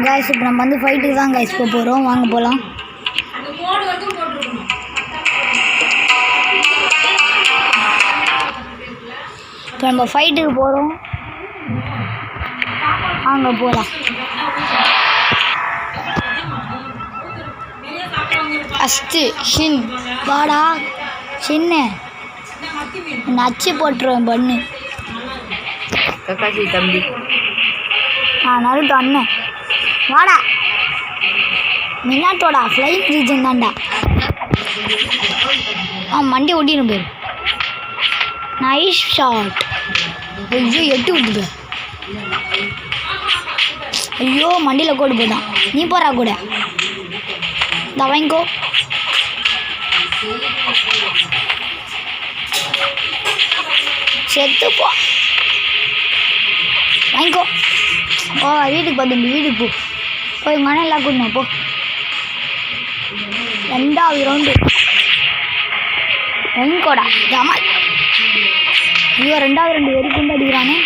Guys இப்போ நம்ம வந்து ஃபைட்டுக்கு தான் गाइस போறோம். வாங்க போலாம். அந்த கோட் வந்து போட்டுறணும். இப்போ நம்ம ஃபைட்டுக்கு போறோம். வாங்க போலாம். அஸ்தி ஷின் வாடா சின்ன நச்சு போட்டுருவேன் பண்ணு கக்காசி தம்பி நருட்டோ அண்ணன் வாடா மினாட்டோடா ஃப்ளைங் ரீஜன் தான்டா மண்டி ஒட்டிடும் பேர் நைஸ் ஷாட் ஐயோ எட்டு விட்டுது ஐயோ மண்டியில் கோடு போதான் நீ போறா கூட வாங்கிக்கோ செத்து போ வாங்கிக்கோ ஓ வீட்டுக்கு பார்த்து வீட்டுக்கு போ போய் உங்கள் அண்ணன் எல்லாம் கூடணும் போ 2வது ரவுண்டு வாங்கிக்கோடா ஜமால் ஐயோ 2வது ரவுண்டு வெறி கொண்டு அடிக்கிறானே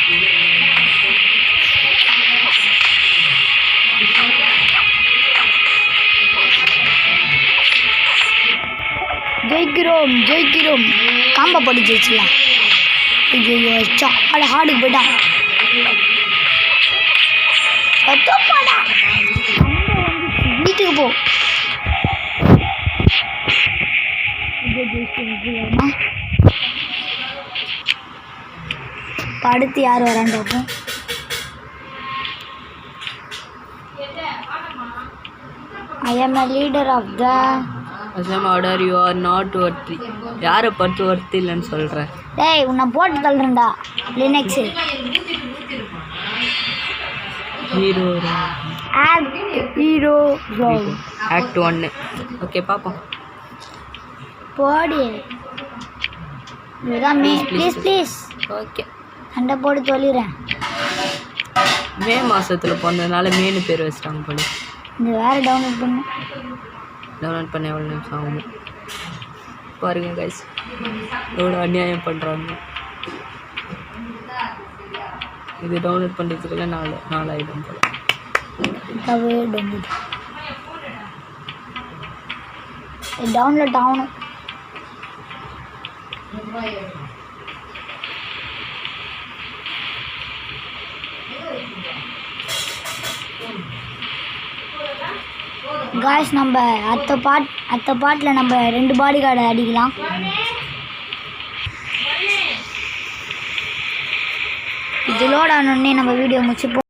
ஜெயிக்கிறோம் காம்பை போட்டு ஜெயிச்சிடலாம் ஐயோ வச்சா ஹார்டுக்கு போயிட்டான் வீட்டுக்கு போ அடுத்து யார் வரான்னு பார்ப்போம் I am a leader of the Assam order you are not worthy யாரை பார்த்து ஒர்த்தி இல்லைன்னு சொல்கிறேன் டேய் உன்னை போட்டு தள்ளுறேன்டா லினக்ஸ் ஹீரோ ஆக்ட் 1 ஓகே பார்ப்போம் போடி இதுதான் ப்ளீஸ் ஓகே சண்டை போட்டு சொல்லிடுறேன் மே மாதத்தில் பிறந்ததுனால மேனு பேர் வச்சிட்டாங்க போல இந்த வேறு டவுன்லோட் பண்ண எவ்வளோ நிமிஷம் ஆகும் பாருங்க கைஸ் எவ்வளோ அநியாயம் பண்ணுறாங்க இது டவுன்லோட் பண்ணுறதுக்குள்ள 4 ஆகிடும் போல டவுன்லோட் ஆகணும் காய்ஸ் நம்ம அடுத்த பாட்டில் நம்ம 2 பாடி கார்டை அடிக்கலாம் இது லோட் ஆனோடனே நம்ம வீடியோ முடிச்சுப்போம்